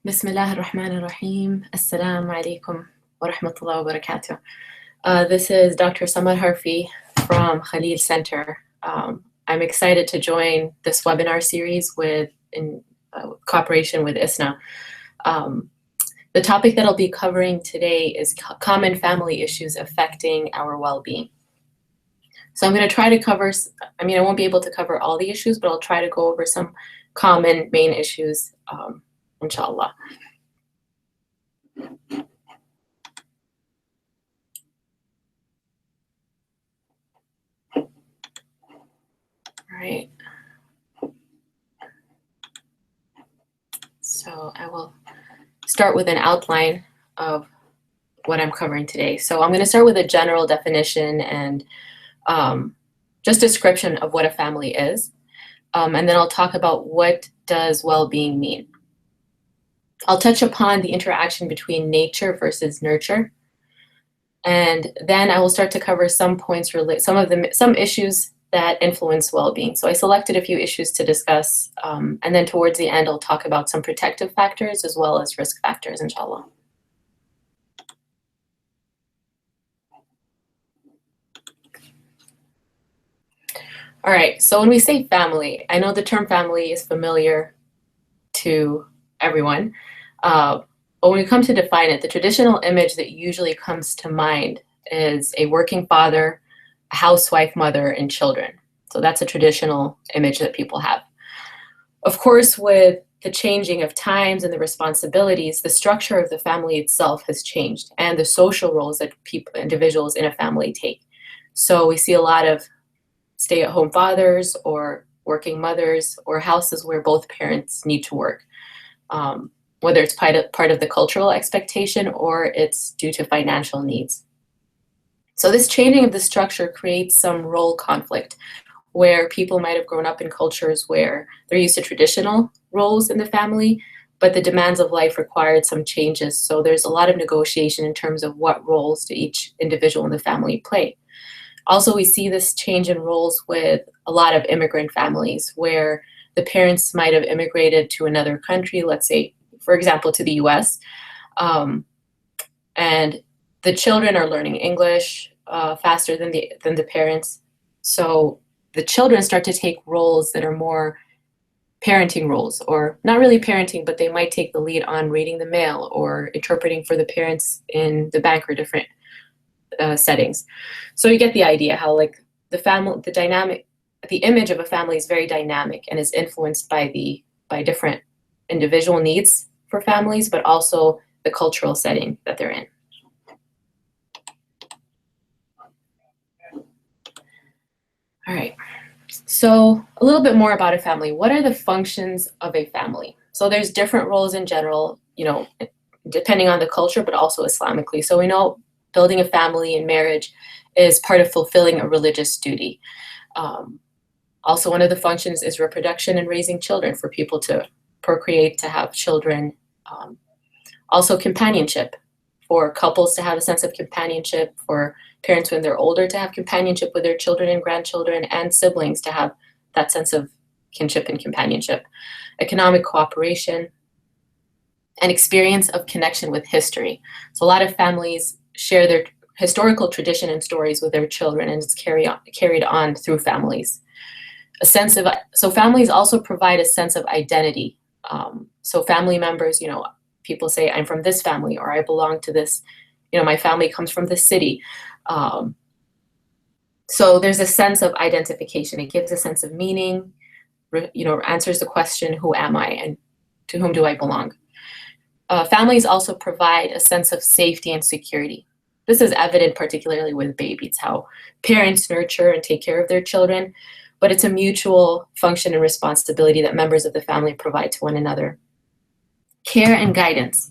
Bismillah ar-Rahman ar-Rahim. Assalamu alaikum wa rahmatullahi wa barakatuh. This is Dr. Samar Harfi from Khalil Center. I'm excited to join this webinar series in cooperation with ISNA. The topic that I'll be covering today is common family issues affecting our well-being. So I'm going to try to cover, I won't be able to cover all the issues, but I'll try to go over some common main issues, inshallah. All right. So I will start with an outline of what I'm covering today. So I'm going to start with a general definition and just description of what a family is. And then I'll talk about what does well-being mean. I'll touch upon the interaction between nature versus nurture. And then I will start to cover some points some issues that influence well-being. So I selected a few issues to discuss, and then towards the end, I'll talk about some protective factors as well as risk factors, inshallah. All right, so when we say family, I know the term family is familiar to everyone, but when we come to define it, the traditional image that usually comes to mind is a working father, a housewife, mother, and children. So that's a traditional image that people have. Of course, with the changing of times and the responsibilities, the structure of the family itself has changed, and the social roles that individuals in a family take. So we see a lot of stay-at-home fathers or working mothers or houses where both parents need to work, whether it's part of the cultural expectation or it's due to financial needs. So this changing of the structure creates some role conflict where people might have grown up in cultures where they're used to traditional roles in the family, but the demands of life required some changes. So there's a lot of negotiation in terms of what roles do each individual in the family play. Also, we see this change in roles with a lot of immigrant families where the parents might have immigrated to another country, let's say, for example, to the US, and the children are learning English faster than the parents. So the children start to take roles that are more parenting roles, or not really parenting, but they might take the lead on reading the mail or interpreting for the parents in the bank or different settings. So you get the idea how like the image of a family is very dynamic and is influenced by different individual needs for families, but also the cultural setting that they're in. All right, so a little bit more about a family. What are the functions of a family? So there's different roles in general, depending on the culture, but also Islamically. So we know building a family and marriage is part of fulfilling a religious duty. Also, one of the functions is reproduction and raising children, for people to procreate, to have children. Also companionship, for couples to have a sense of companionship, for parents when they're older to have companionship with their children and grandchildren, and siblings to have that sense of kinship and companionship. Economic cooperation, and experience of connection with history. So a lot of families share their historical tradition and stories with their children, and it's carried on through families. So families also provide a sense of identity. So family members, people say, I'm from this family, or I belong to this, my family comes from this city. So there's a sense of identification. It gives a sense of meaning, answers the question, who am I and to whom do I belong? Families also provide a sense of safety and security. This is evident particularly with babies, how parents nurture and take care of their children, but it's a mutual function and responsibility that members of the family provide to one another. Care and guidance.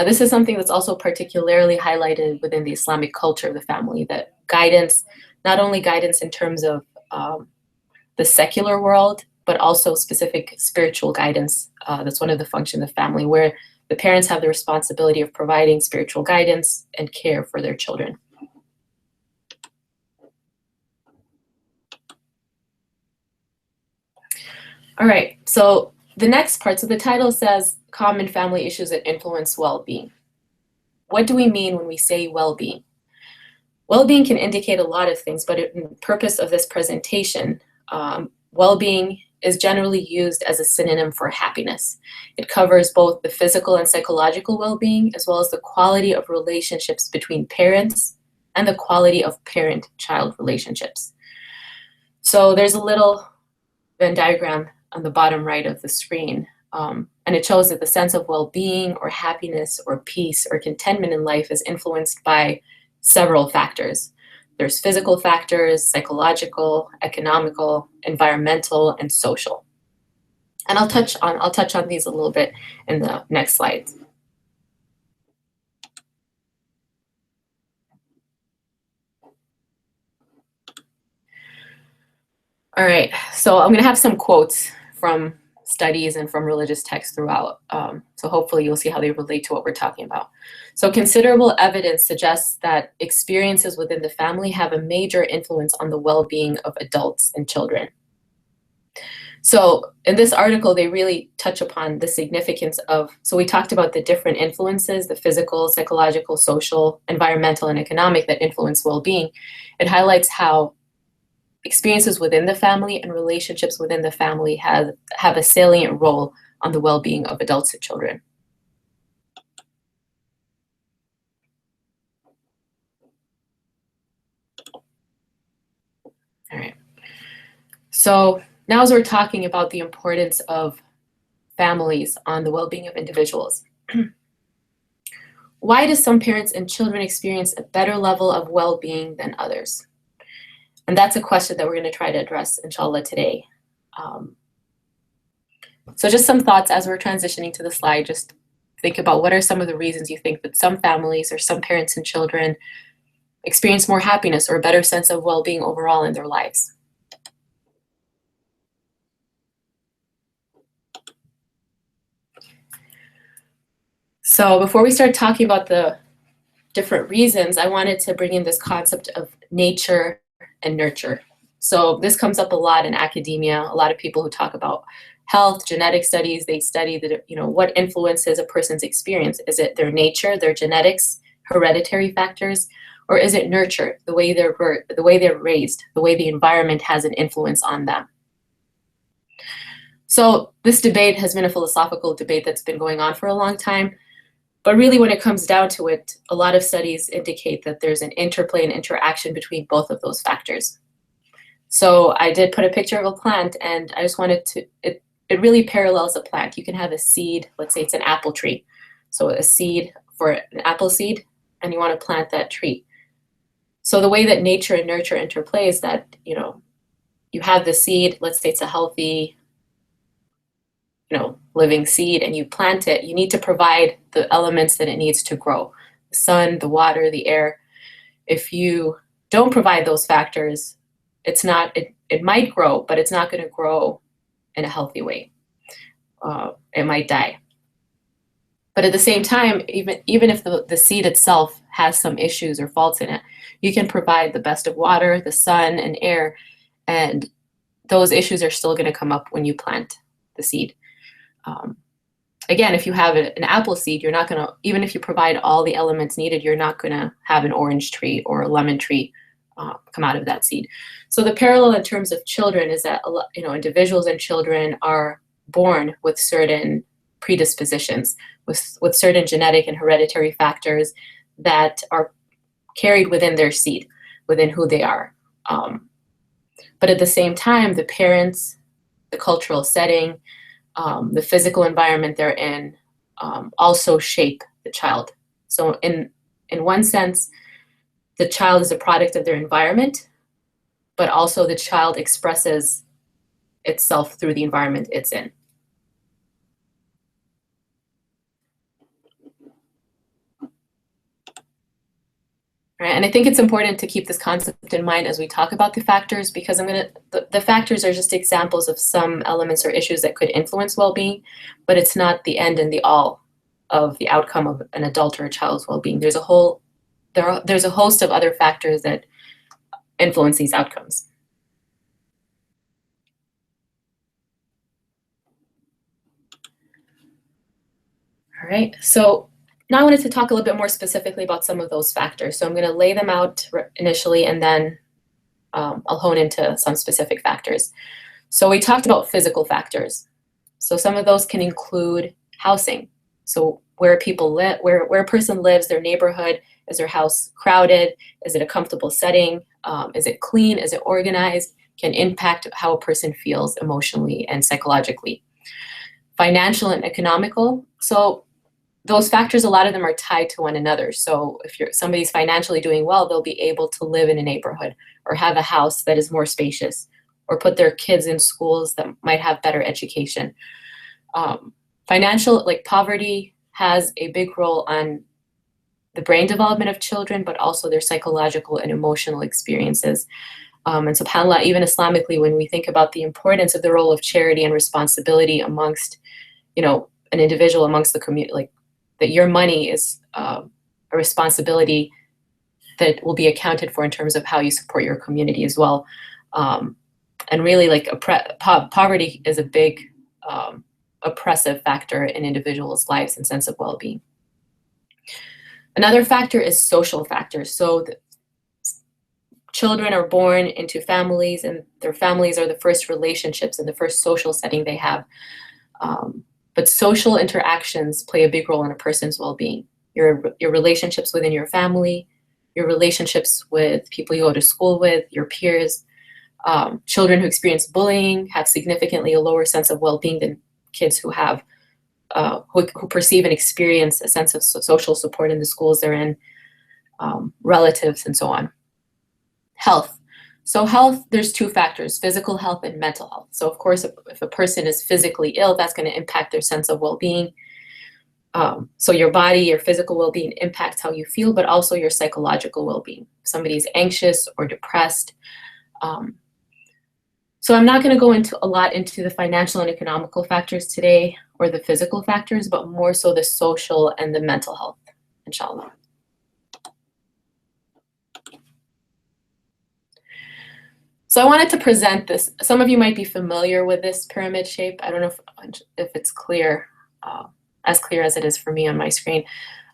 This is something that's also particularly highlighted within the Islamic culture of the family, that guidance, not only guidance in terms of the secular world, but also specific spiritual guidance. That's one of the functions of family, where the parents have the responsibility of providing spiritual guidance and care for their children. All right, so the next part, so the title says common family issues that influence well-being. What do we mean when we say well-being? Well-being can indicate a lot of things, but in the purpose of this presentation, well-being is generally used as a synonym for happiness. It covers both the physical and psychological well-being, as well as the quality of relationships between parents and the quality of parent-child relationships. So there's a little Venn diagram on the bottom right of the screen, and it shows that the sense of well-being or happiness or peace or contentment in life is influenced by several factors. There's physical factors, psychological, economical, environmental, and social. And I'll touch on these a little bit in the next slides. All right, so I'm going to have some quotes from studies and from religious texts throughout. So hopefully you'll see how they relate to what we're talking about. So considerable evidence suggests that experiences within the family have a major influence on the well-being of adults and children. So in this article, they really touch upon the significance of, so we talked about the different influences, the physical, psychological, social, environmental, and economic that influence well-being. It highlights how experiences within the family and relationships within the family have a salient role on the well-being of adults and children. All right. So now as we're talking about the importance of families on the well-being of individuals, why do some parents and children experience a better level of well-being than others? And that's a question that we're going to try to address, inshallah, today. So just some thoughts as we're transitioning to the slide. Just think about what are some of the reasons you think that some families or some parents and children experience more happiness or a better sense of well-being overall in their lives. So before we start talking about the different reasons, I wanted to bring in this concept of nature and nurture. So this comes up a lot in academia. A lot of people who talk about health, genetic studies, they study what influences a person's experience. Is it their nature, their genetics, hereditary factors, or is it nurture, the way they're raised, the way the environment has an influence on them? So this debate has been a philosophical debate that's been going on for a long time. But really, when it comes down to it, a lot of studies indicate that there's an interplay and interaction between both of those factors. So I did put a picture of a plant, and I just wanted to, it really parallels a plant. You can have a seed, let's say it's an apple tree. So a seed for an apple seed, and you want to plant that tree. So the way that nature and nurture interplay is that, you have the seed, let's say it's a healthy, living seed, and you plant it, you need to provide the elements that it needs to grow. The sun, the water, the air. If you don't provide those factors, it might grow, but it's not going to grow in a healthy way. It might die. But at the same time, even if the seed itself has some issues or faults in it, you can provide the best of water, the sun, and air, and those issues are still going to come up when you plant the seed. Again, if you have an apple seed, you're not going to, even if you provide all the elements needed, you're not going to have an orange tree or a lemon tree come out of that seed. So the parallel in terms of children is that individuals and children are born with certain predispositions, with certain genetic and hereditary factors that are carried within their seed, within who they are. But at the same time, the parents, the cultural setting, the physical environment they're in also shape the child. So in one sense, the child is a product of their environment, but also the child expresses itself through the environment it's in. Right, and I think it's important to keep this concept in mind as we talk about the factors, because the factors are just examples of some elements or issues that could influence well-being, but it's not the end and the all of the outcome of an adult or a child's well-being. There's a host of other factors that influence these outcomes. All right, so now I wanted to talk a little bit more specifically about some of those factors. So I'm going to lay them out initially, and then I'll hone into some specific factors. So we talked about physical factors. So some of those can include housing. So where people live, where a person lives, their neighborhood, is their house crowded? Is it a comfortable setting? Is it clean? Is it organized? Can impact how a person feels emotionally and psychologically. Financial and economical. So those factors, a lot of them are tied to one another. So if somebody's financially doing well, they'll be able to live in a neighborhood or have a house that is more spacious, or put their kids in schools that might have better education. Financial, like poverty, has a big role on the brain development of children, but also their psychological and emotional experiences. And subhanAllah, even Islamically, when we think about the importance of the role of charity and responsibility amongst, an individual, amongst the community, like that your money is a responsibility that will be accounted for in terms of how you support your community as well. And really, like poverty is a big oppressive factor in individuals' lives and sense of well-being. Another factor is social factors. So children are born into families, and their families are the first relationships and the first social setting they have. But social interactions play a big role in a person's well-being. Your relationships within your family, your relationships with people you go to school with, your peers. Children who experience bullying have significantly a lower sense of well-being than kids who have who perceive and experience a sense of social support in the schools they're in, relatives, and so on. Health. So health, there's two factors: physical health and mental health. So of course, if a person is physically ill, that's going to impact their sense of well-being. So your body, your physical well-being impacts how you feel, but also your psychological well-being. If somebody's anxious or depressed. So I'm not going to go into a lot into the financial and economical factors today, or the physical factors, but more so the social and the mental health, inshallah. So I wanted to present this. Some of you might be familiar with this pyramid shape. I don't know if it's clear, as clear as it is for me on my screen.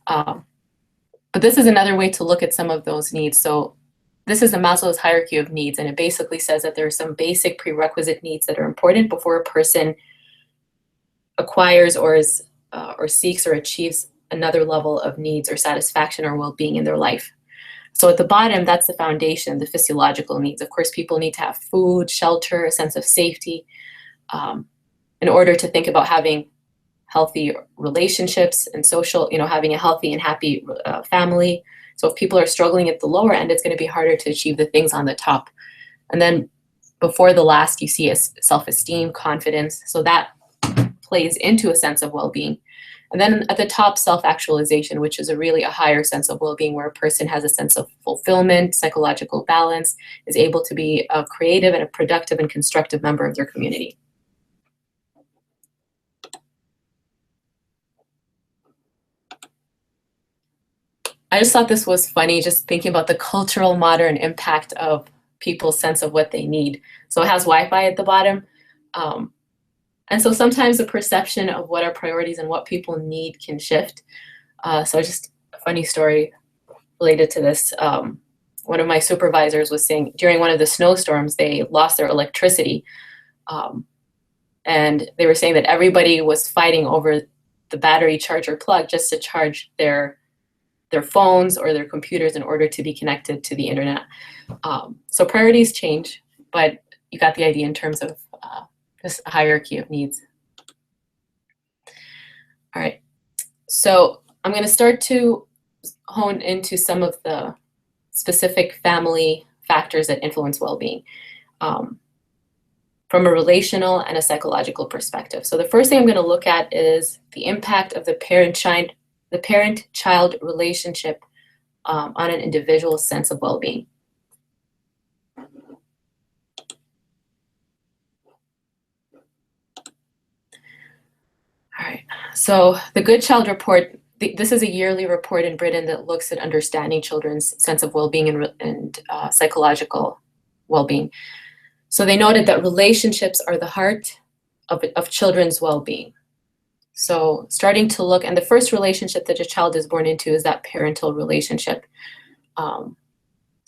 But this is another way to look at some of those needs. So this is the Maslow's hierarchy of needs, and it basically says that there are some basic prerequisite needs that are important before a person acquires or seeks or achieves another level of needs or satisfaction or well-being in their life. So at the bottom, that's the foundation, the physiological needs. Of course, people need to have food, shelter, a sense of safety, in order to think about having healthy relationships and social, having a healthy and happy family. So if people are struggling at the lower end, it's going to be harder to achieve the things on the top. And then before the last, you see self-esteem, confidence. So that plays into a sense of well-being. And then at the top, self-actualization, which is a higher sense of well-being, where a person has a sense of fulfillment, psychological balance, is able to be a creative and a productive and constructive member of their community. I just thought this was funny, just thinking about the cultural modern impact of people's sense of what they need. So it has Wi-Fi at the bottom. And so sometimes the perception of what our priorities and what people need can shift. So just a funny story related to this. One of my supervisors was saying during one of the snowstorms, they lost their electricity. And they were saying that everybody was fighting over the battery charger plug just to charge their phones or their computers in order to be connected to the internet. So priorities change, but you got the idea in terms of this hierarchy of needs. All right, so I'm going to start to hone into some of the specific family factors that influence well-being from a relational and a psychological perspective. So the first thing I'm going to look at is the impact of the parent-child relationship on an individual's sense of well-being. All right, so the Good Child Report, this is a yearly report in Britain that looks at understanding children's sense of well-being and psychological well-being. So they noted that relationships are the heart of children's well-being. So starting to look, and the first relationship that a child is born into is that parental relationship. So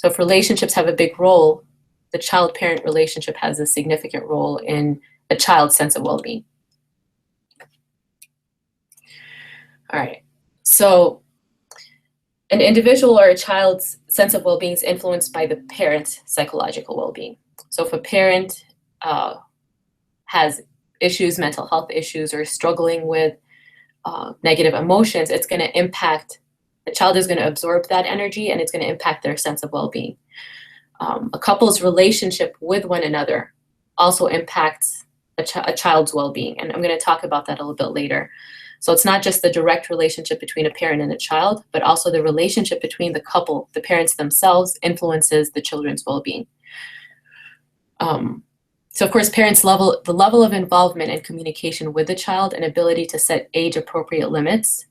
if relationships have a big role, the child-parent relationship has a significant role in a child's sense of well-being. All right, so an individual or a child's sense of well-being is influenced by the parent's psychological well-being. So if a parent has issues, mental health issues, or is struggling with negative emotions, it's going to impact, the child is going to absorb that energy, and it's going to impact their sense of well-being. A couple's relationship with one another also impacts a child's well-being, and I'm going to talk about that a little bit later. So it's not just the direct relationship between a parent and a child, but also the relationship between the couple, the parents themselves, influences the children's well-being. So of course, the level of involvement and communication with the child and ability to set age-appropriate limits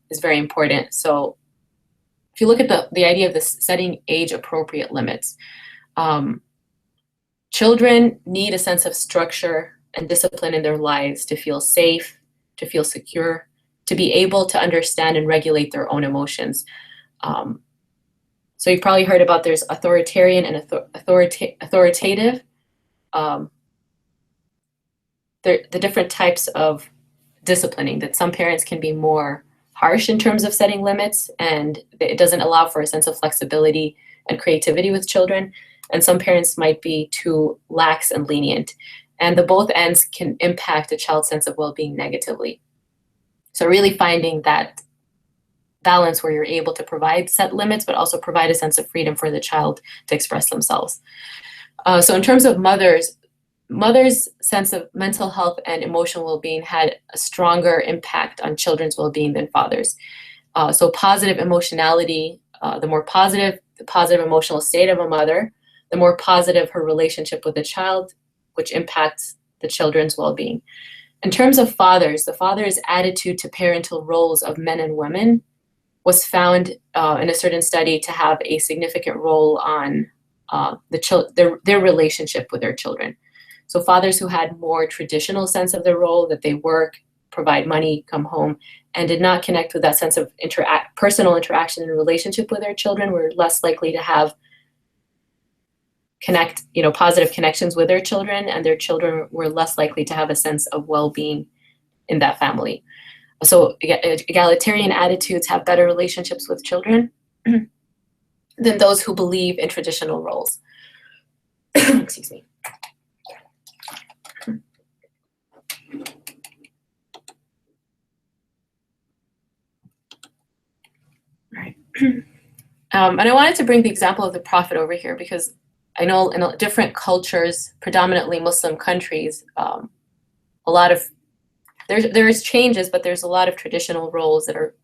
is very important. So if you look at the idea of this setting age-appropriate limits, children need a sense of structure and discipline in their lives to feel safe, to feel secure, to be able to understand and regulate their own emotions. So you've probably heard about there's authoritarian and authoritative. The different types of disciplining, that some parents can be more harsh in terms of setting limits, and it doesn't allow for a sense of flexibility and creativity with children. And some parents might be too lax and lenient. And the both ends can impact a child's sense of well-being negatively. So really finding that balance where you're able to provide set limits, but also provide a sense of freedom for the child to express themselves. So in terms of mothers' sense of mental health and emotional well-being had a stronger impact on children's well-being than fathers. So positive emotionality, the more positive the positive emotional state of a mother, the more positive her relationship with the child, which impacts the children's well-being. In terms of fathers, the father's attitude to parental roles of men and women was found in a certain study to have a significant role on their relationship with their children. So fathers who had more traditional sense of their role, that they work, provide money, come home, and did not connect with that sense of personal interaction and relationship with their children, were less likely to have positive connections with their children, and their children were less likely to have a sense of well-being in that family. So egalitarian attitudes have better relationships with children than those who believe in traditional roles. Excuse me. Right. And I wanted to bring the example of the Prophet over here because I know in different cultures, predominantly Muslim countries, there's changes, but there's a lot of traditional roles that are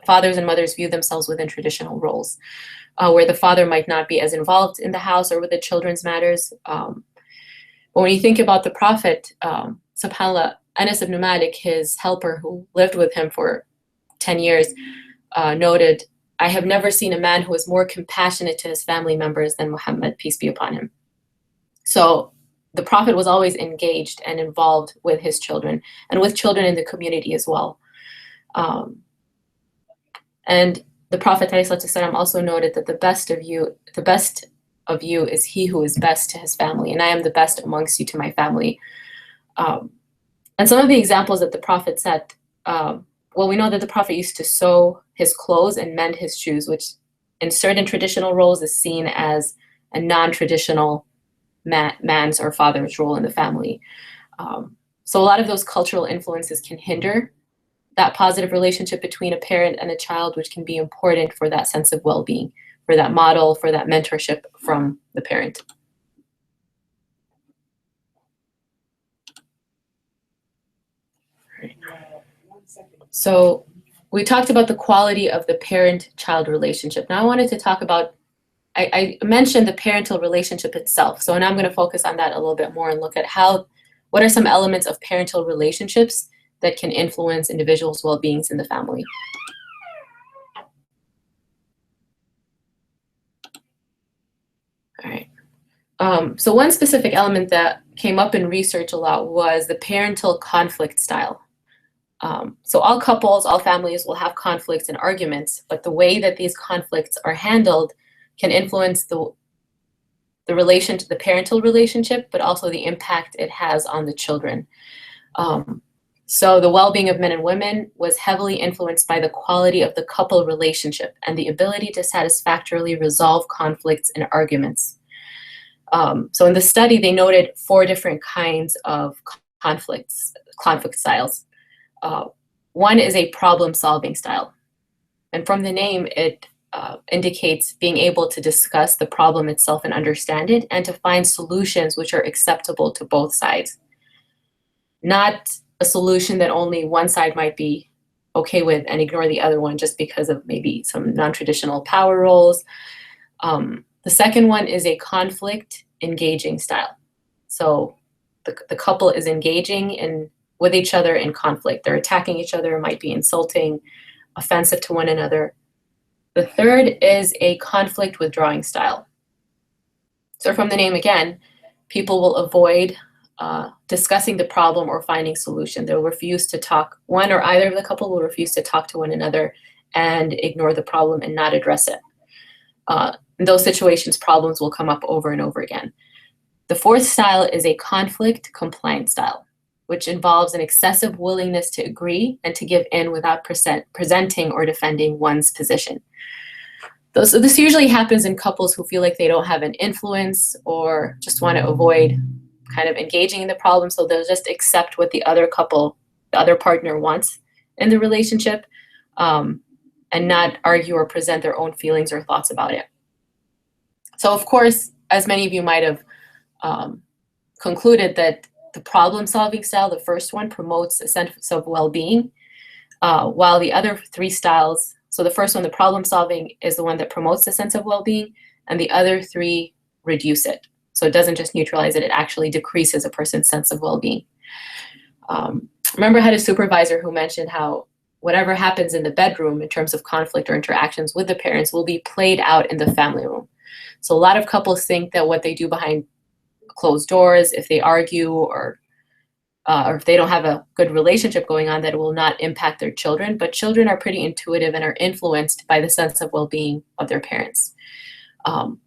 fathers and mothers view themselves within traditional roles, where the father might not be as involved in the house or with the children's matters. But when you think about the Prophet, subhanAllah, Anas ibn Malik, his helper who lived with him for 10 years, noted, "I have never seen a man who was more compassionate to his family members than Muhammad, peace be upon him." So the Prophet was always engaged and involved with his children and with children in the community as well. And the Prophet ﷺ also noted that the best of you is he who is best to his family, and I am the best amongst you to my family. And some of the examples that the Prophet set, we know that the Prophet used to sew his clothes and mend his shoes, which in certain traditional roles is seen as a non-traditional man's or father's role in the family. So a lot of those cultural influences can hinder that positive relationship between a parent and a child, which can be important for that sense of well-being, for that model, for that mentorship from the parent. Right. So we talked about the quality of the parent-child relationship. Now I wanted to talk about, I mentioned the parental relationship itself. So now I'm going to focus on that a little bit more and look at what are some elements of parental relationships that can influence individuals' well-beings in the family. All right. So one specific element that came up in research a lot was the parental conflict style. So all couples, all families will have conflicts and arguments, but the way that these conflicts are handled can influence the parental relationship, but also the impact it has on the children. So the well-being of men and women was heavily influenced by the quality of the couple relationship and the ability to satisfactorily resolve conflicts and arguments. So in the study, they noted 4 different kinds of conflict styles. One is a problem-solving style. And from the name, it indicates being able to discuss the problem itself and understand it, and to find solutions which are acceptable to both sides. Not a solution that only one side might be okay with and ignore the other one just because of maybe some non-traditional power roles. The second one is a conflict engaging style. So the couple is engaging with each other in conflict. They're attacking each other, might be insulting, offensive to one another. The third is a conflict withdrawing style. So from the name again, people will avoid discussing the problem or finding solution. They'll refuse to talk. One or either of the couple will refuse to talk to one another and ignore the problem and not address it. In those situations, problems will come up over and over again. The fourth style is a conflict compliant style, which involves an excessive willingness to agree and to give in without presenting or defending one's position. So this usually happens in couples who feel like they don't have an influence or just want to avoid kind of engaging in the problem, so they'll just accept what the other partner wants in the relationship, and not argue or present their own feelings or thoughts about it. So of course, as many of you might have concluded, that the problem-solving style, the first one, promotes a sense of well-being, while the other 3 styles, so the first one, the problem-solving, is the one that promotes a sense of well-being, and the other 3 reduce it. So it doesn't just neutralize it, it actually decreases a person's sense of well-being. Remember I had a supervisor who mentioned how whatever happens in the bedroom in terms of conflict or interactions with the parents will be played out in the family room. So a lot of couples think that what they do behind closed doors, if they argue or if they don't have a good relationship going on, that it will not impact their children. But children are pretty intuitive and are influenced by the sense of well-being of their parents.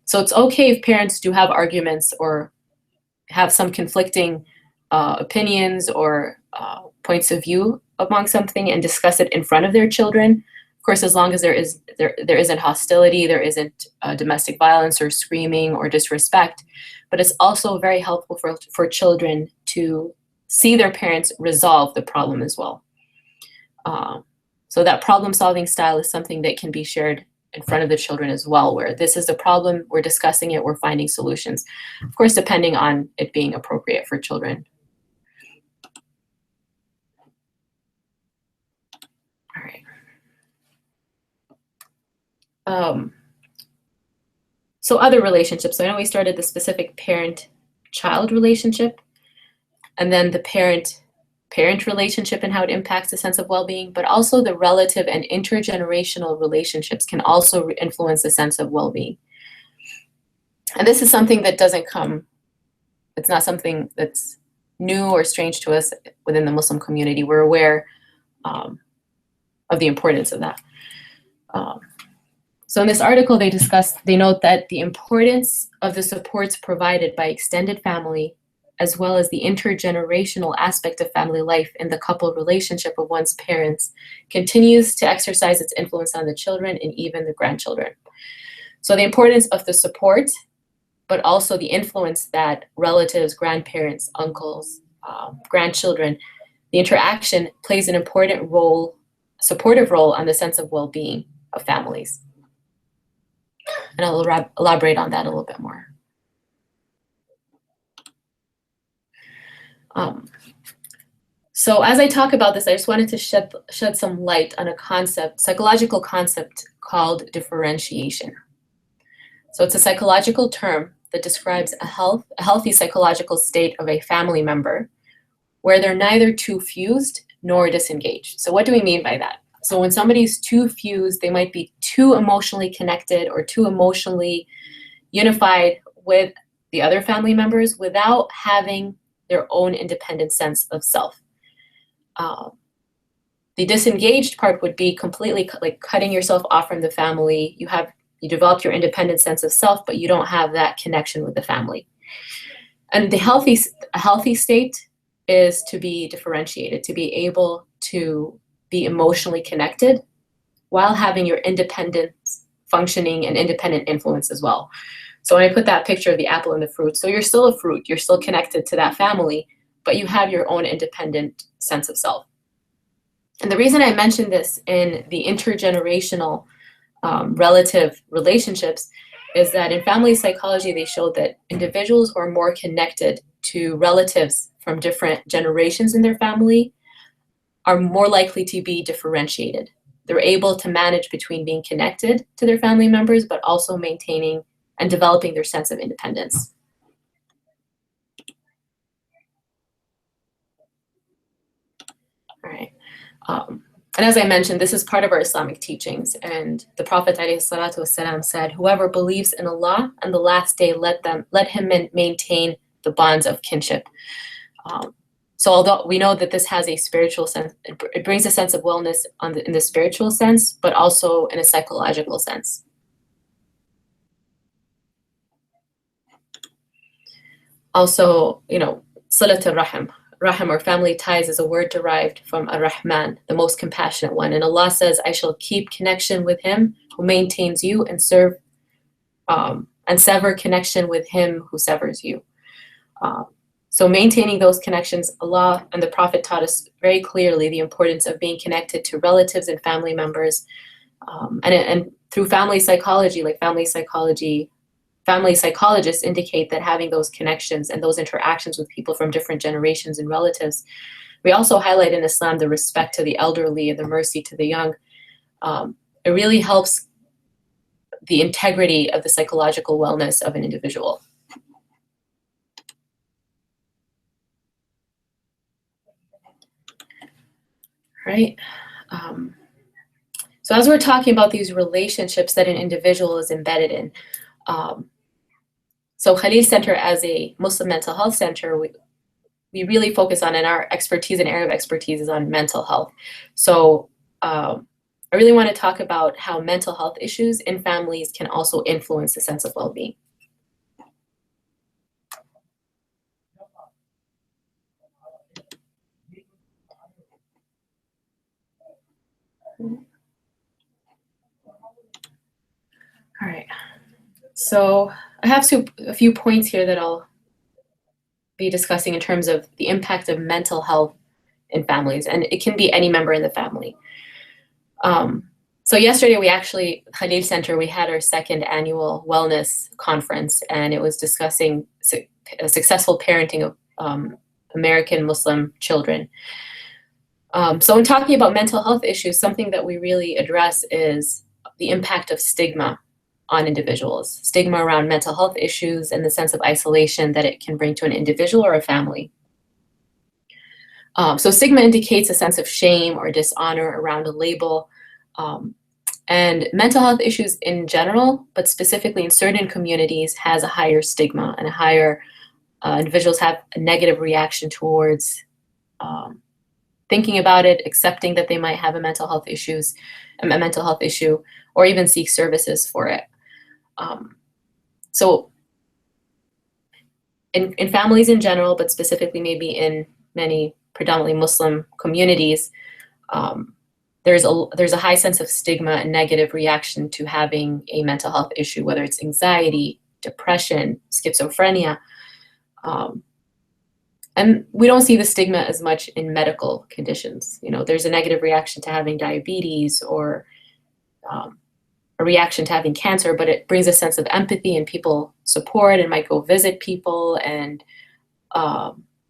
So it's okay if parents do have arguments or have some conflicting opinions or points of view among something, and discuss it in front of their children. Of course, as long as there isn't hostility, there isn't domestic violence or screaming or disrespect. But it's also very helpful for children to see their parents resolve the problem as well. So that problem-solving style is something that can be shared in front of the children as well, where this is the problem, we're discussing it, we're finding solutions. Of course, depending on it being appropriate for children. All right. So other relationships. So I know we started the specific parent-child relationship, and then the parent-parent relationship and how it impacts the sense of well-being, but also the relative and intergenerational relationships can also influence the sense of well-being. And this is something that doesn't come, it's not something that's new or strange to us within the Muslim community. We're aware of the importance of that. So in this article, they note that the importance of the supports provided by extended family, as well as the intergenerational aspect of family life in the couple relationship of one's parents, continues to exercise its influence on the children and even the grandchildren. So the importance of the support, but also the influence that relatives, grandparents, uncles, grandchildren, the interaction plays an important role, supportive role on the sense of well-being of families. And I'll elaborate on that a little bit more. So as I talk about this, I just wanted to shed some light on a psychological concept called differentiation. So it's a psychological term that describes a healthy psychological state of a family member where they're neither too fused nor disengaged. So what do we mean by that? So when somebody's too fused, they might be too emotionally connected or too emotionally unified with the other family members without having their own independent sense of self. The disengaged part would be completely like cutting yourself off from the family. You developed your independent sense of self, but you don't have that connection with the family. And a healthy state is to be differentiated, to be able to be emotionally connected while having your independent functioning and independent influence as well. So when I put that picture of the apple and the fruit, so you're still a fruit, you're still connected to that family, but you have your own independent sense of self. And the reason I mentioned this in the intergenerational relative relationships is that in family psychology, they showed that individuals who are more connected to relatives from different generations in their family are more likely to be differentiated. They're able to manage between being connected to their family members, but also maintaining and developing their sense of independence. All right. And as I mentioned, this is part of our Islamic teachings. And the Prophet ﷺ said, whoever believes in Allah and the last day, let him maintain the bonds of kinship. So although we know that this has a spiritual sense, it brings a sense of wellness in the spiritual sense, but also in a psychological sense. Also, Silat al-Rahim. Rahim or family ties is a word derived from Ar-Rahman, the most compassionate one. And Allah says, I shall keep connection with him who maintains you and sever connection with him who severs you. So maintaining those connections, Allah and the Prophet taught us very clearly the importance of being connected to relatives and family members. And through family psychology, family psychologists indicate that having those connections and those interactions with people from different generations and relatives. We also highlight in Islam the respect to the elderly and the mercy to the young. It really helps the integrity of the psychological wellness of an individual. Right? So as we're talking about these relationships that an individual is embedded in, so Khalil Center as a Muslim mental health center, we really focus on, and our expertise and area of expertise is on mental health. So I really want to talk about how mental health issues in families can also influence the sense of well-being. All right, so I have a few points here that I'll be discussing in terms of the impact of mental health in families, and it can be any member in the family. So yesterday Khalil Center, we had our second annual wellness conference, and it was discussing successful parenting of American Muslim children. So in talking about mental health issues, something that we really address is the impact of stigma on individuals, stigma around mental health issues and the sense of isolation that it can bring to an individual or a family. So stigma indicates a sense of shame or dishonor around a label. And mental health issues in general, but specifically in certain communities, has a higher stigma and a higher, individuals have a negative reaction towards thinking about it, accepting that they might have a mental health issue, or even seek services for it. So in families in general, but specifically maybe in many predominantly Muslim communities, there's a high sense of stigma and negative reaction to having a mental health issue, whether it's anxiety, depression, schizophrenia. And we don't see the stigma as much in medical conditions. There's a negative reaction to having diabetes or a reaction to having cancer, but it brings a sense of empathy and people support and might go visit people and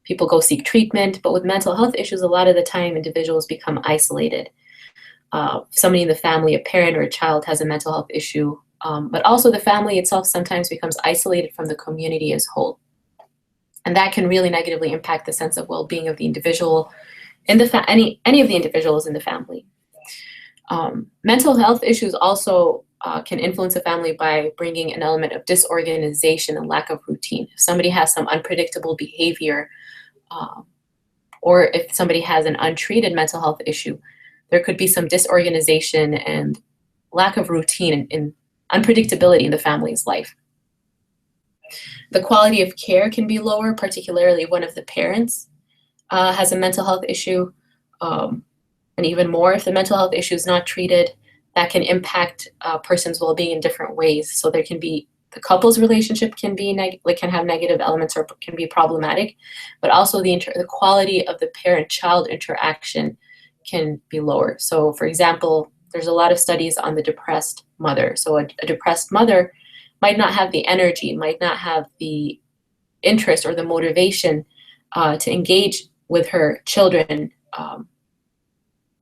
people go seek treatment. But with mental health issues, a lot of the time individuals become isolated. Somebody in the family, a parent or a child, has a mental health issue, but also the family itself sometimes becomes isolated from the community as a whole. And that can really negatively impact the sense of well-being of the individual, any of the individuals in the family. Mental health issues also can influence a family by bringing an element of disorganization and lack of routine. If somebody has some unpredictable behavior, or if somebody has an untreated mental health issue, there could be some disorganization and lack of routine and unpredictability in the family's life. The quality of care can be lower, particularly if one of the parents has a mental health issue, and even more if the mental health issue is not treated, that can impact a person's well-being in different ways. So there can be the couple's relationship can be can have negative elements or can be problematic, but also the quality of the parent-child interaction can be lower. So, for example, there's a lot of studies on the depressed mother. So a depressed mother might not have the energy, might not have the interest or the motivation to engage with her children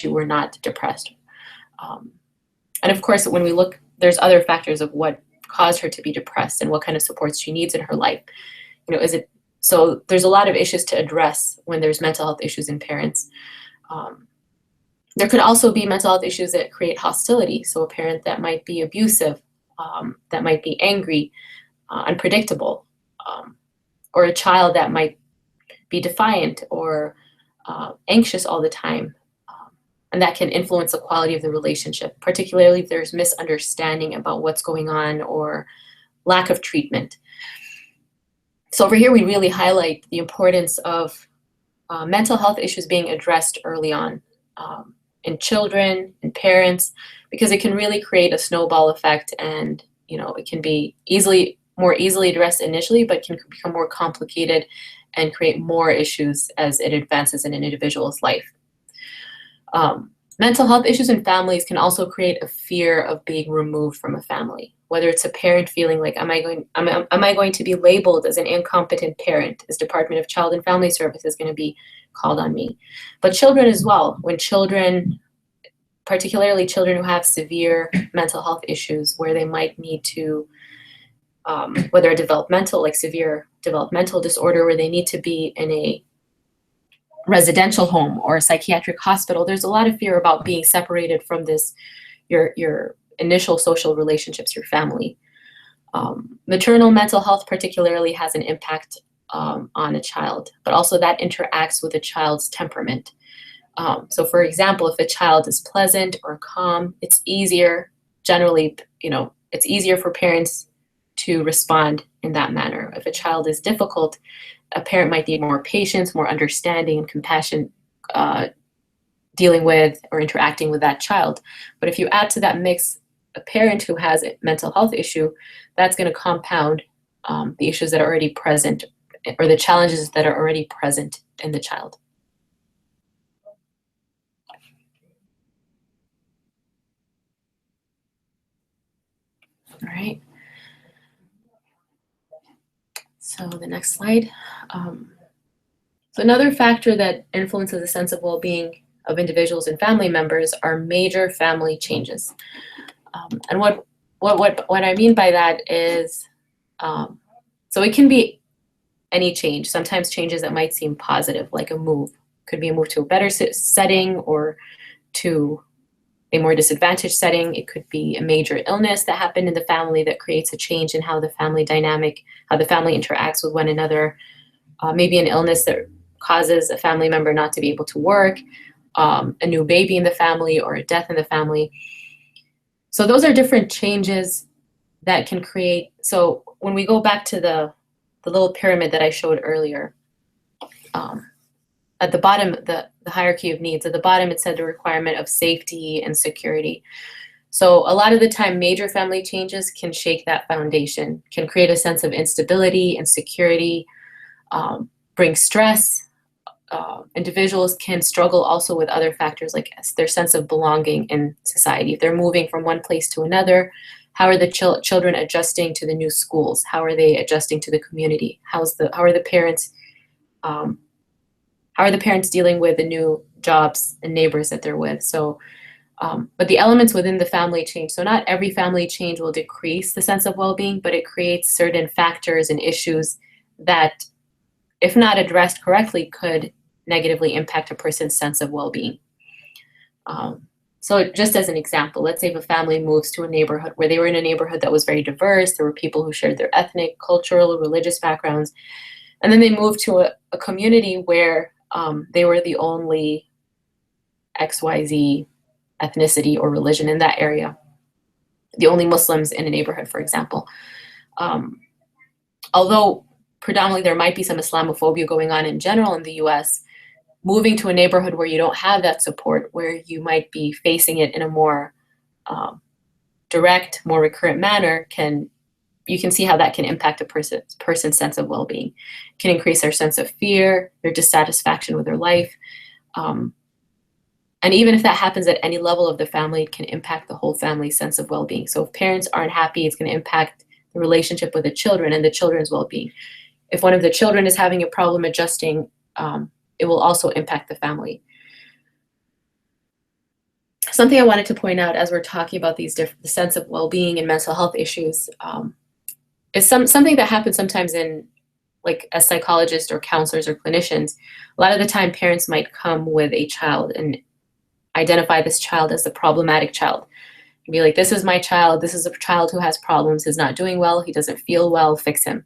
who were not depressed. And of course, when we look, there's other factors of what caused her to be depressed and what kind of supports she needs in her life. So there's a lot of issues to address when there's mental health issues in parents. There could also be mental health issues that create hostility. So a parent that might be abusive, that might be angry, unpredictable, or a child that might be defiant or anxious all the time. And that can influence the quality of the relationship, particularly if there's misunderstanding about what's going on or lack of treatment. So over here, we really highlight the importance of mental health issues being addressed early on in children, in parents, because it can really create a snowball effect, and it can be more easily addressed initially, but can become more complicated and create more issues as it advances in an individual's life. Mental health issues in families can also create a fear of being removed from a family, whether it's a parent feeling like, am I going to be labeled as an incompetent parent? Is Department of Child and Family Services going to be called on me? But children as well, when children, particularly children who have severe mental health issues where they might need to, whether a severe developmental disorder where they need to be in a residential home or a psychiatric hospital, there's a lot of fear about being separated from your initial social relationships, your family. Maternal mental health particularly has an impact on a child, but also that interacts with a child's temperament. So for example, if a child is pleasant or calm, it's easier, generally, it's easier for parents to respond in that manner. If a child is difficult, a parent might need more patience, more understanding and compassion dealing with or interacting with that child. But if you add to that mix a parent who has a mental health issue, that's going to compound the issues that are already present or the challenges that are already present in the child. All right. So the next slide. So another factor that influences the sense of well-being of individuals and family members are major family changes. And what I mean by that is, so it can be any change. Sometimes changes that might seem positive, like a move. Could be a move to a better setting or to a more disadvantaged setting. It could be a major illness that happened in the family that creates a change in how the family interacts with one another. Maybe an illness that causes a family member not to be able to work, a new baby in the family, or a death in the family. So those are different changes that can create. So when we go back to the little pyramid that I showed earlier, at the bottom, the hierarchy of needs, at the bottom it said the requirement of safety and security. So a lot of the time, major family changes can shake that foundation, can create a sense of instability, insecurity, bring stress. Individuals can struggle also with other factors like their sense of belonging in society. If they're moving from one place to another, how are the children adjusting to the new schools? How are they adjusting to the community? How are the parents dealing with the new jobs and neighbors that they're with? So, but the elements within the family change. So not every family change will decrease the sense of well-being, but it creates certain factors and issues that, if not addressed correctly, could negatively impact a person's sense of well-being. So just as an example, let's say if a family moves to a neighborhood where they were in a neighborhood that was very diverse, there were people who shared their ethnic, cultural, religious backgrounds, and then they moved to a community where they were the only XYZ ethnicity or religion in that area, the only Muslims in a neighborhood, for example. Although predominantly there might be some Islamophobia going on in general in the US, moving to a neighborhood where you don't have that support, where you might be facing it in a more direct, more recurrent manner, you can see how that can impact a person's sense of well-being. It can increase their sense of fear, their dissatisfaction with their life. And even if that happens at any level of the family, it can impact the whole family's sense of well-being. So if parents aren't happy, it's going to impact the relationship with the children and the children's well-being. If one of the children is having a problem adjusting, it will also impact the family. Something I wanted to point out as we're talking about the sense of well-being and mental health issues is something that happens sometimes in, like, as psychologists or counselors or clinicians. A lot of the time parents might come with a child and identify this child as the problematic child. And be like, this is my child, this is a child who has problems, he's not doing well, he doesn't feel well, fix him.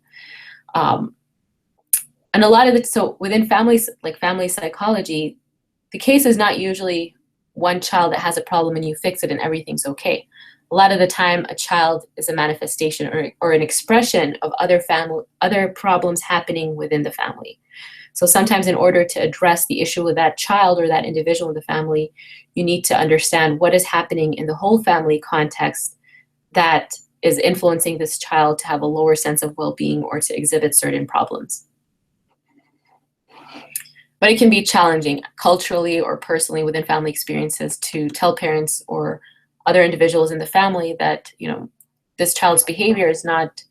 And a lot of it, so within families, like family psychology, the case is not usually one child that has a problem and you fix it and everything's okay. A lot of the time, a child is a manifestation or an expression of other problems happening within the family. So sometimes in order to address the issue with that child or that individual in the family, you need to understand what is happening in the whole family context that is influencing this child to have a lower sense of well-being or to exhibit certain problems. But it can be challenging culturally or personally within family experiences to tell parents or other individuals in the family that, you know, this child's behavior is not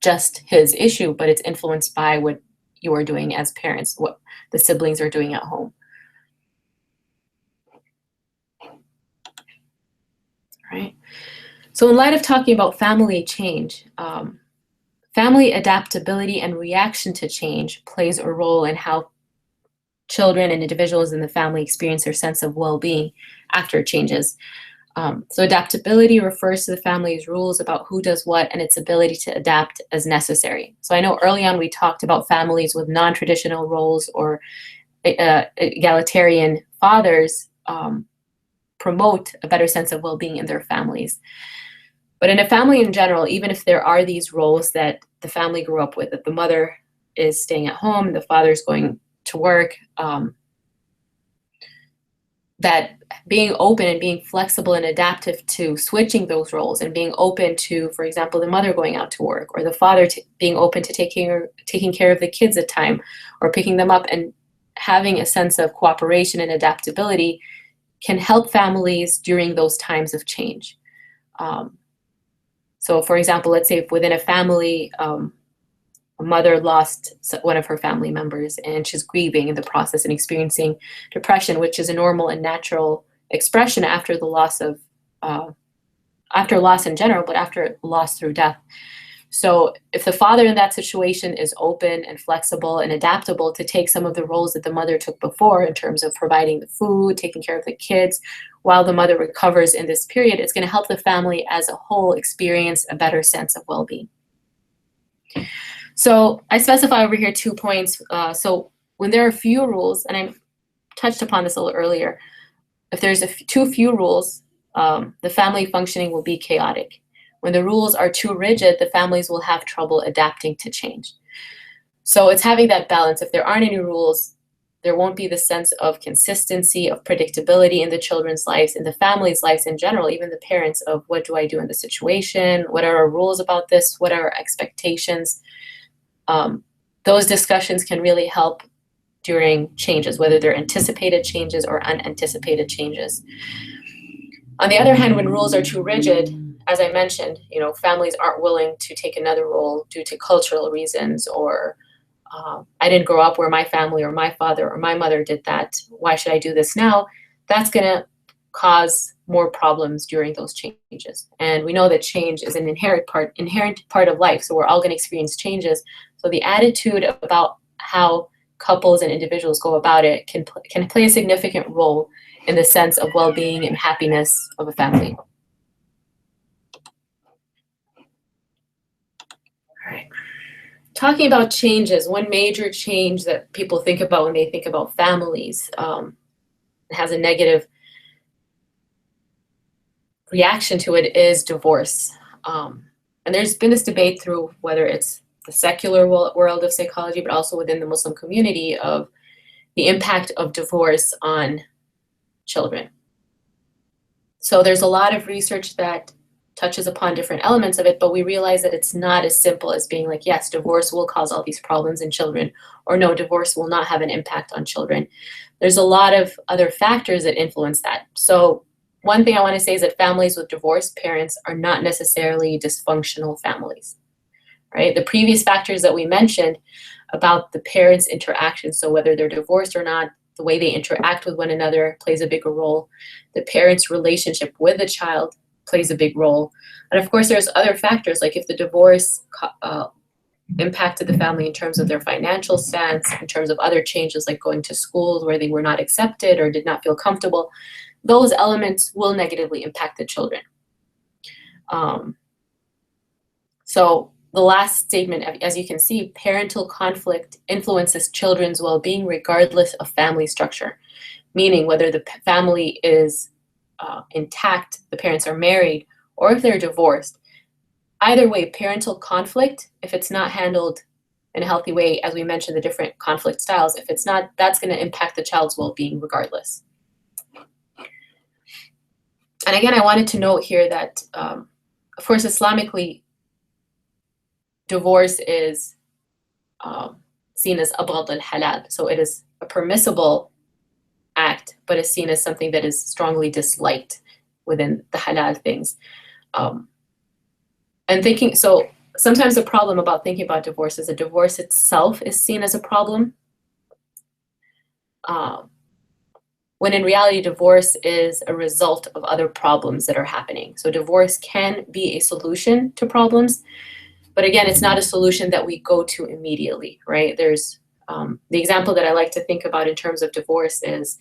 just his issue, but it's influenced by what you are doing as parents, what the siblings are doing at home. All right. So in light of talking about family change, family adaptability and reaction to change plays a role in how children and individuals in the family experience their sense of well-being after changes. So adaptability refers to the family's rules about who does what and its ability to adapt as necessary. So I know early on we talked about families with non-traditional roles or egalitarian fathers promote a better sense of well-being in their families. But in a family in general, even if there are these roles that the family grew up with, that the mother is staying at home, the father is going to work, that being open and being flexible and adaptive to switching those roles and being open to, for example, the mother going out to work or the father being open to taking care of the kids at time or picking them up, and having a sense of cooperation and adaptability can help families during those times of change. So for example, let's say within a family, a mother lost one of her family members and she's grieving in the process and experiencing depression, which is a normal and natural expression after the loss of, after loss in general, but after loss through death. So if the father in that situation is open and flexible and adaptable to take some of the roles that the mother took before in terms of providing the food, taking care of the kids, while the mother recovers in this period, it's going to help the family as a whole experience a better sense of well-being. So I specify over here 2 points. So when there are few rules, and I touched upon this a little earlier, if there's too few rules, the family functioning will be chaotic. When the rules are too rigid, the families will have trouble adapting to change. So it's having that balance. If there aren't any rules, there won't be the sense of consistency, of predictability in the children's lives, in the family's lives in general, even the parents, of what do I do in this situation? What are our rules about this? What are our expectations? Those discussions can really help during changes, whether they're anticipated changes or unanticipated changes. On the other hand, when rules are too rigid, as I mentioned, you know, families aren't willing to take another role due to cultural reasons, or I didn't grow up where my family or my father or my mother did that. Why should I do this now? That's going to cause more problems during those changes. And we know that change is an inherent part of life. So we're all going to experience changes. So the attitude about how couples and individuals go about it can play a significant role in the sense of well-being and happiness of a family. All right. Talking about changes, one major change that people think about when they think about families has a negative reaction to it is divorce. And there's been this debate through whether it's the secular world of psychology, but also within the Muslim community, of the impact of divorce on children. So there's a lot of research that touches upon different elements of it, but we realize that it's not as simple as being like, yes, divorce will cause all these problems in children, or no, divorce will not have an impact on children. There's a lot of other factors that influence that. So one thing I want to say is that families with divorced parents are not necessarily dysfunctional families, right? The previous factors that we mentioned about the parents' interaction, so whether they're divorced or not, the way they interact with one another plays a bigger role. The parents' relationship with the child plays a big role. And of course, there's other factors, like if the divorce impacted the family in terms of their financial stance, in terms of other changes like going to schools where they were not accepted or did not feel comfortable, those elements will negatively impact the children. So the last statement, as you can see, parental conflict influences children's well-being regardless of family structure, meaning whether the family is intact, the parents are married, or if they're divorced. Either way, parental conflict, if it's not handled in a healthy way, as we mentioned, the different conflict styles, if it's not, that's going to impact the child's well-being regardless. And again, I wanted to note here that, of course, Islamically, divorce is seen as abghad al-halal. So it is a permissible act, but is seen as something that is strongly disliked within the halal things. And thinking, so sometimes the problem about thinking about divorce is that divorce itself is seen as a problem, when in reality, divorce is a result of other problems that are happening. So divorce can be a solution to problems, but again, it's not a solution that we go to immediately, right? There's the example that I like to think about in terms of divorce is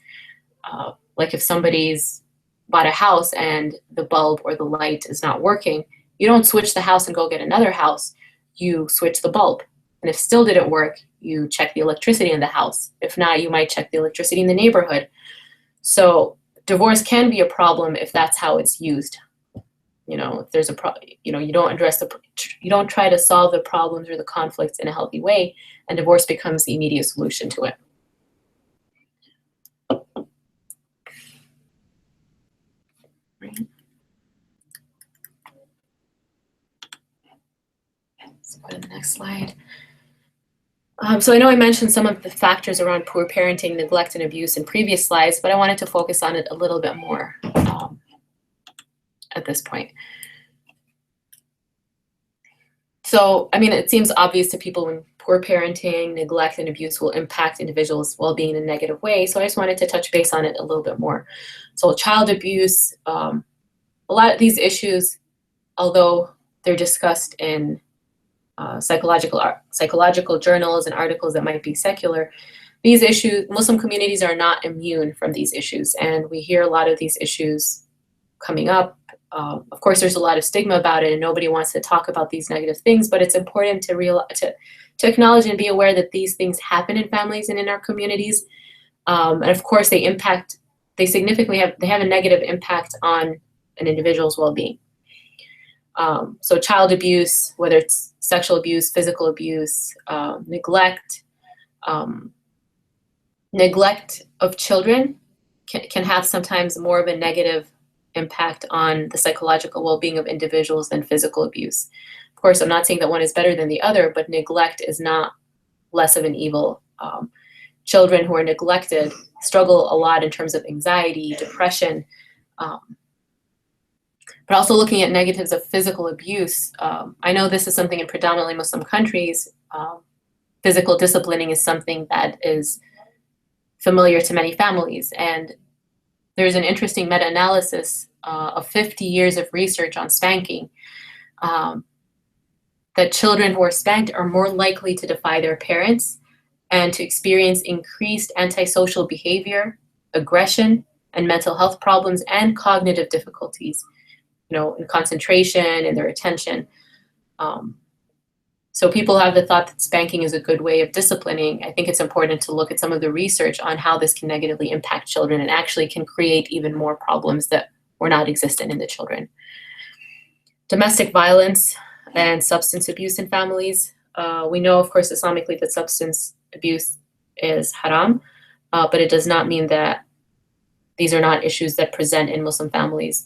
like if somebody's bought a house and the bulb or the light is not working, you don't switch the house and go get another house. You switch the bulb. And if still didn't work, you check the electricity in the house. If not, you might check the electricity in the neighborhood. So divorce can be a problem if that's how it's used. You know, if there's a you don't address you don't try to solve the problems or the conflicts in a healthy way, and divorce becomes the immediate solution to it. Right. Let's go to the next slide. So I know I mentioned some of the factors around poor parenting, neglect, and abuse in previous slides, but I wanted to focus on it a little bit more at this point. So, I mean, it seems obvious to people when poor parenting, neglect, and abuse will impact individuals' well-being in a negative way. So I just wanted to touch base on it a little bit more. So child abuse, a lot of these issues, although they're discussed in psychological journals and articles that might be secular, these issues, Muslim communities are not immune from these issues. And we hear a lot of these issues coming up. Of course, there's a lot of stigma about it and nobody wants to talk about these negative things, but it's important to acknowledge and be aware that these things happen in families and in our communities. And of course, they have a negative impact on an individual's well-being. So child abuse, whether it's sexual abuse, physical abuse, neglect of children can have sometimes more of a negative impact on the psychological well-being of individuals than physical abuse. Of course, I'm not saying that one is better than the other, but neglect is not less of an evil. Children who are neglected struggle a lot in terms of anxiety, depression, but also looking at negatives of physical abuse. I know this is something in predominantly Muslim countries. Physical disciplining is something that is familiar to many families. And there's an interesting meta-analysis of 50 years of research on spanking, that children who are spanked are more likely to defy their parents and to experience increased antisocial behavior, aggression, and mental health problems and cognitive difficulties, in concentration and their attention. So people have the thought that spanking is a good way of disciplining. I think it's important to look at some of the research on how this can negatively impact children and actually can create even more problems that or not existent in the children. Domestic violence and substance abuse in families. We know, of course, Islamically that substance abuse is haram, but it does not mean that these are not issues that present in Muslim families.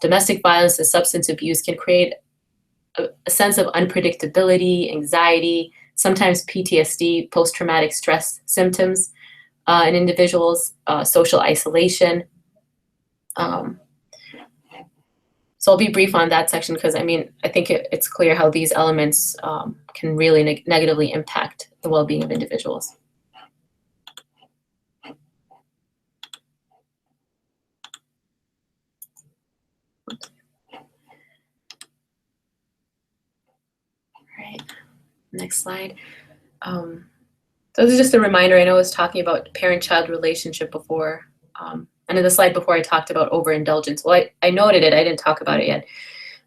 Domestic violence and substance abuse can create a sense of unpredictability, anxiety, sometimes PTSD, post-traumatic stress symptoms in individuals, social isolation. So I'll be brief on that section because I think it's clear how these elements can really negatively impact the well-being of individuals. Right, next slide. So this is just a reminder. I know I was talking about parent-child relationship before, and in the slide before I talked about overindulgence. Well, I noted it, I didn't talk about it yet.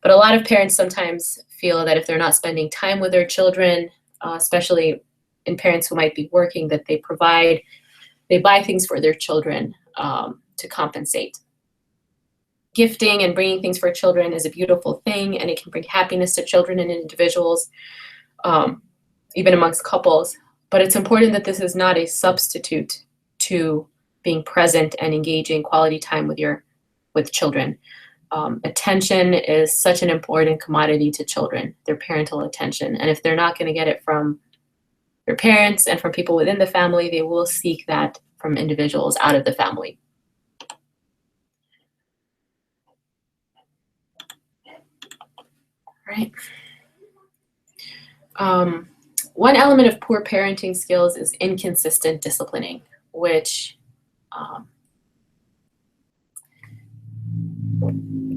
But a lot of parents sometimes feel that if they're not spending time with their children, especially in parents who might be working, that they buy things for their children to compensate. Gifting and bringing things for children is a beautiful thing, and it can bring happiness to children and individuals, even amongst couples. But it's important that this is not a substitute to being present and engaging quality time with children. Attention is such an important commodity to children, their parental attention. And if they're not going to get it from their parents and from people within the family, they will seek that from individuals out of the family. Right. One element of poor parenting skills is inconsistent disciplining, which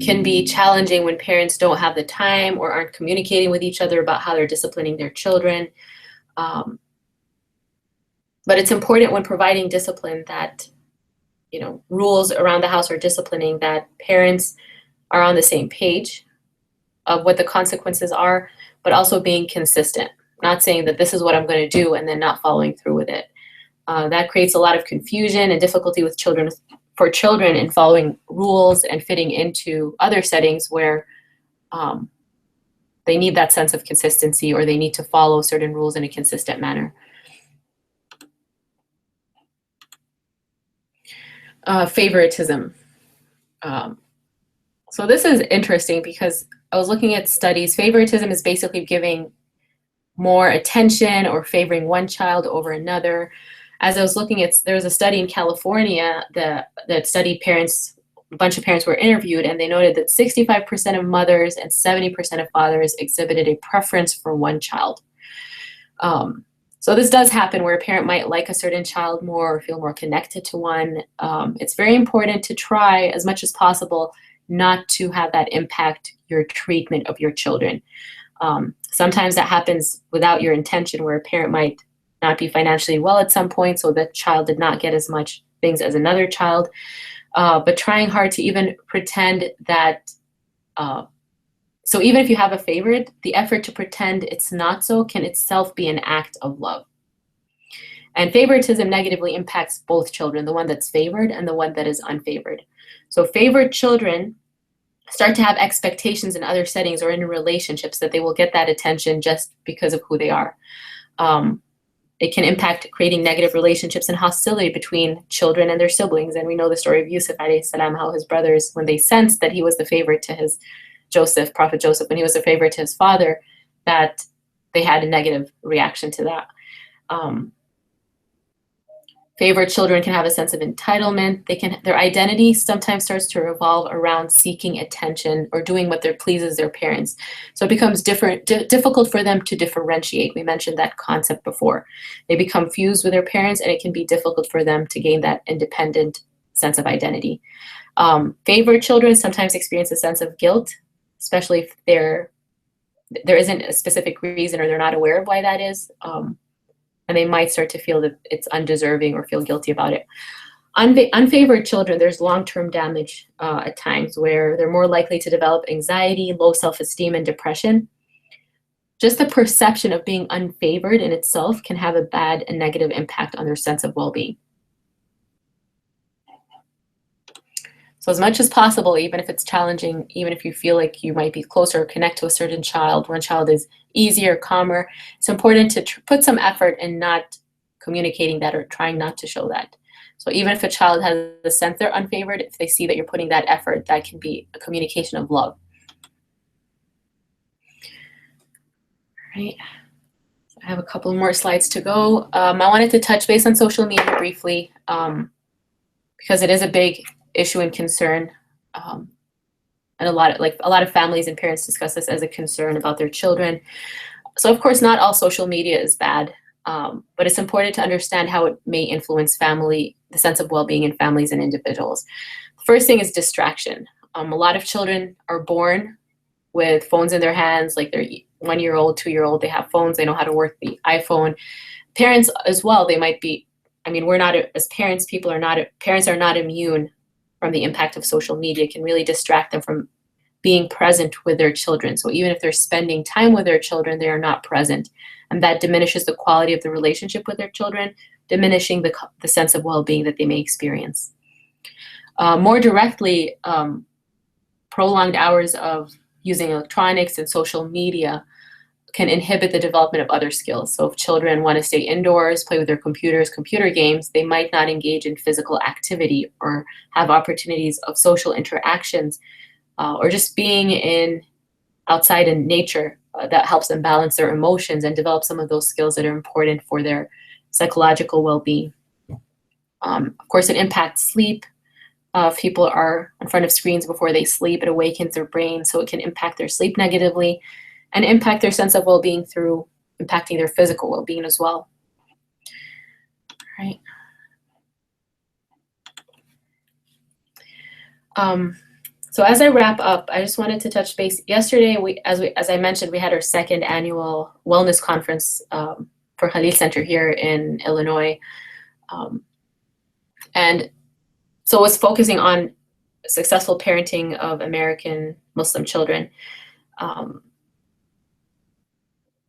can be challenging when parents don't have the time or aren't communicating with each other about how they're disciplining their children. But it's important when providing discipline that, rules around the house or disciplining, that parents are on the same page of what the consequences are, but also being consistent, not saying that this is what I'm going to do and then not following through with it. That creates a lot of confusion and difficulty for children in following rules and fitting into other settings where they need that sense of consistency, or they need to follow certain rules in a consistent manner. Favoritism. So this is interesting because I was looking at studies. Favoritism is basically giving more attention or favoring one child over another. As I was looking at, there was a study in California that studied parents. A bunch of parents were interviewed, and they noted that 65% of mothers and 70% of fathers exhibited a preference for one child. So this does happen where a parent might like a certain child more or feel more connected to one. It's very important to try as much as possible not to have that impact your treatment of your children. Sometimes that happens without your intention, where a parent might not be financially well at some point, so that child did not get as much things as another child. But trying hard to even pretend that, so even if you have a favorite, the effort to pretend it's not so can itself be an act of love. And favoritism negatively impacts both children, the one that's favored and the one that is unfavored. So favored children start to have expectations in other settings or in relationships that they will get that attention just because of who they are. It can impact creating negative relationships and hostility between children and their siblings. And we know the story of Yusuf alayhi salam, how his brothers, when they sensed that he was the favorite to his Prophet Joseph, when he was a favorite to his father, that they had a negative reaction to that. Favored children can have a sense of entitlement. Their identity sometimes starts to revolve around seeking attention or doing what pleases their parents. So it becomes difficult for them to differentiate. We mentioned that concept before. They become fused with their parents, and it can be difficult for them to gain that independent sense of identity. Favored children sometimes experience a sense of guilt, especially if there isn't a specific reason or they're not aware of why that is. And they might start to feel that it's undeserving or feel guilty about it. Unfavored children, there's long-term damage at times where they're more likely to develop anxiety, low self-esteem, and depression. Just the perception of being unfavored in itself can have a bad and negative impact on their sense of well-being. So as much as possible, even if it's challenging, even if you feel like you might be closer or connect to a certain child, one child is easier, calmer, it's important to put some effort in not communicating that or trying not to show that. So even if a child has a sense they're unfavored, if they see that you're putting that effort, that can be a communication of love. All right. So I have a couple more slides to go. I wanted to touch base on social media briefly because it is a big issue and concern. And a lot of families and parents discuss this as a concern about their children. So of course, not all social media is bad, but it's important to understand how it may influence the sense of well-being in families and individuals. The first thing is distraction. A lot of children are born with phones in their hands, like they're 1-year-old, 2-year-old, they have phones, they know how to work the iPhone. Parents as well, they might be, we're not, as parents, parents are not immune from the impact of social media. It can really distract them from being present with their children. So even if they're spending time with their children, they are not present. And that diminishes the quality of the relationship with their children, diminishing the sense of well-being that they may experience. More directly, prolonged hours of using electronics and social media can inhibit the development of other skills. So if children want to stay indoors, play with their computers, computer games, they might not engage in physical activity or have opportunities of social interactions, or just being outside in nature that helps them balance their emotions and develop some of those skills that are important for their psychological well-being. Of course, it impacts sleep. If people are in front of screens before they sleep, it awakens their brain, so it can impact their sleep negatively and impact their sense of well-being through impacting their physical well-being as well. All right. So as I wrap up, I just wanted to touch base. Yesterday, as I mentioned, we had our second annual wellness conference for Khalil Center here in Illinois. And so it was focusing on successful parenting of American Muslim children.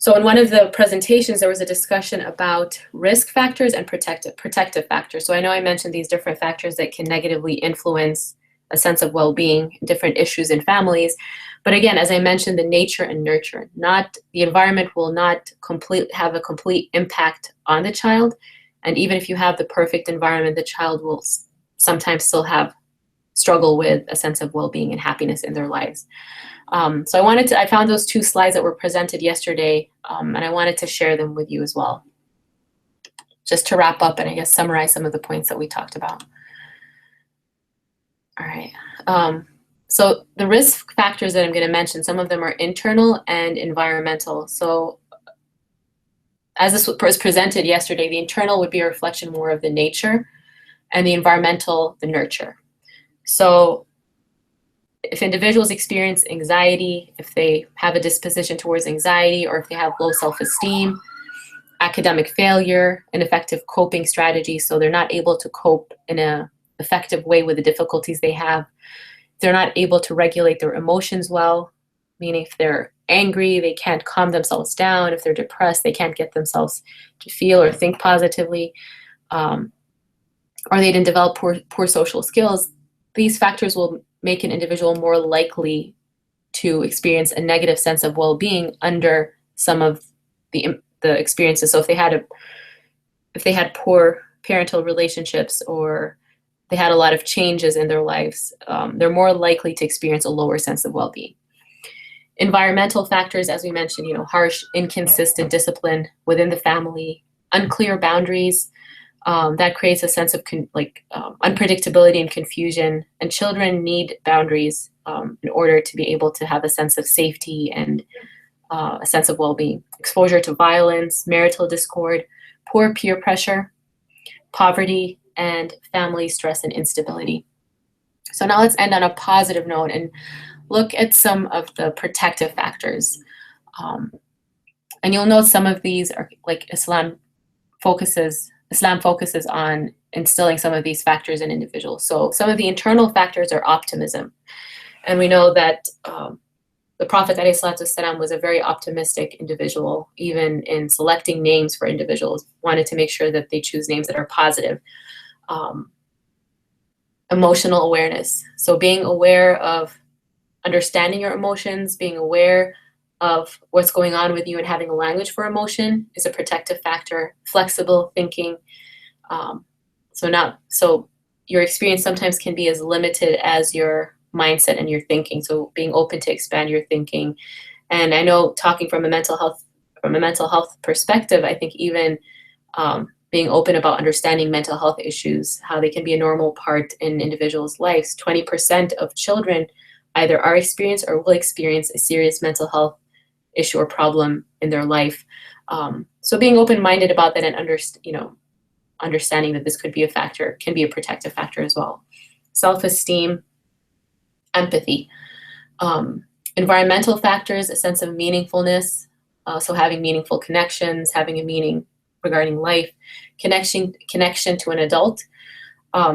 So in one of the presentations, there was a discussion about risk factors and protective factors. So I know I mentioned these different factors that can negatively influence a sense of well-being, different issues in families. But again, as I mentioned, the nature and nurture, the environment will not have a complete impact on the child. And even if you have the perfect environment, the child will sometimes still struggle with a sense of well-being and happiness in their lives. So I found those two slides that were presented yesterday, and I wanted to share them with you as well, just to wrap up and I guess summarize some of the points that we talked about. All right. So the risk factors that I'm going to mention, some of them are internal and environmental. So as this was presented yesterday, the internal would be a reflection more of the nature, and the environmental, the nurture. So if individuals experience anxiety, if they have a disposition towards anxiety, or if they have low self-esteem, academic failure, ineffective coping strategies, so they're not able to cope in an effective way with the difficulties they have, they're not able to regulate their emotions well, meaning if they're angry, they can't calm themselves down. If they're depressed, they can't get themselves to feel or think positively, or they didn't develop poor social skills. These factors will make an individual more likely to experience a negative sense of well-being under some of the experiences. So if they had poor parental relationships, or they had a lot of changes in their lives, they're more likely to experience a lower sense of well-being. Environmental factors, as we mentioned, harsh, inconsistent discipline within the family, unclear boundaries, that creates a sense of unpredictability and confusion. And children need boundaries in order to be able to have a sense of safety and a sense of well-being. Exposure to violence, marital discord, poor peer pressure, poverty, and family stress and instability. So now let's end on a positive note and look at some of the protective factors. And you'll note some of these are Islam focuses on instilling some of these factors in individuals. So some of the internal factors are optimism. And we know that the Prophet ﷺ was a very optimistic individual, even in selecting names for individuals, wanted to make sure that they choose names that are positive. emotional awareness. So being aware of understanding your emotions, being aware of what's going on with you and having a language for emotion is a protective factor. Flexible thinking. Um, so your experience sometimes can be as limited as your mindset and your thinking. So being open to expand your thinking. And I know talking from a mental health perspective, I think even being open about understanding mental health issues, how they can be a normal part in individuals' lives. 20% of children either are experienced or will experience a serious mental health issue or problem in their life. So being open-minded about that and understanding that this could be a factor can be a protective factor as well. Self-esteem, empathy, environmental factors, a sense of meaningfulness. So having meaningful connections, having a meaning regarding life, connection to an adult.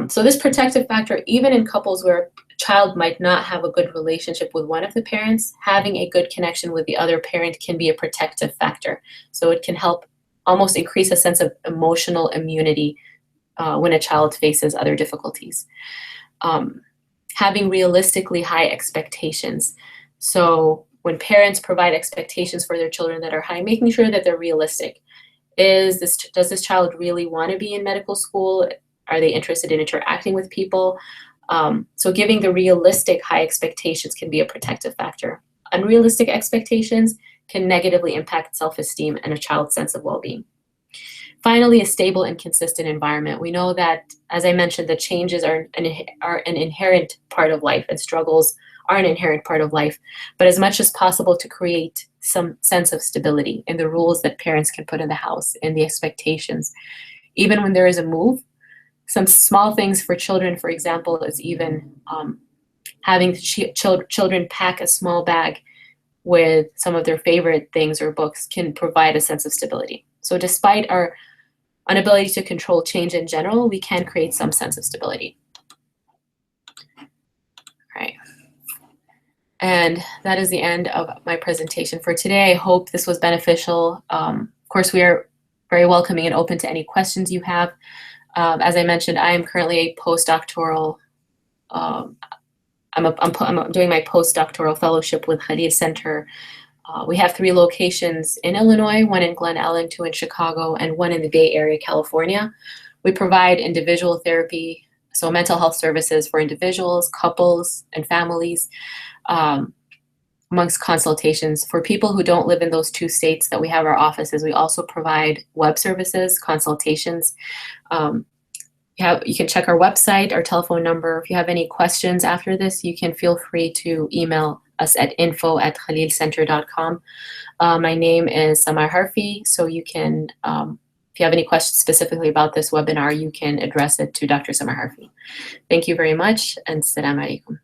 So this protective factor, even in couples where a child might not have a good relationship with one of the parents, having a good connection with the other parent can be a protective factor. So it can help almost increase a sense of emotional immunity when a child faces other difficulties. Having realistically high expectations. So when parents provide expectations for their children that are high, making sure that they're realistic. Does this child really want to be in medical school? Are they interested in interacting with people? So giving the realistic high expectations can be a protective factor. Unrealistic expectations can negatively impact self-esteem and a child's sense of well-being. Finally, a stable and consistent environment. We know that, as I mentioned, the changes are an inherent part of life, and struggles are an inherent part of life, but as much as possible to create some sense of stability in the rules that parents can put in the house, in the expectations. Even when there is a move, some small things for children, for example, is even having children pack a small bag with some of their favorite things or books can provide a sense of stability. So despite our inability to control change in general, we can create some sense of stability. All right. And that is the end of my presentation for today. I hope this was beneficial. Of course, we are very welcoming and open to any questions you have. As I mentioned, I am currently a postdoctoral, I'm doing my postdoctoral fellowship with Khalil Center. We have 3 locations in Illinois, 1 in Glen Ellen, 2 in Chicago, and 1 in the Bay Area, California. We provide individual therapy, so mental health services for individuals, couples, and families, amongst consultations. For people who don't live in those 2 states that we have our offices, we also provide web services, consultations. You can check our website, our telephone number. If you have any questions after this, you can feel free to email us at info@khalilcenter.com. My name is Samar Harfi, so you can, if you have any questions specifically about this webinar, you can address it to Dr. Samar Harfi. Thank you very much, and Assalamu alaikum.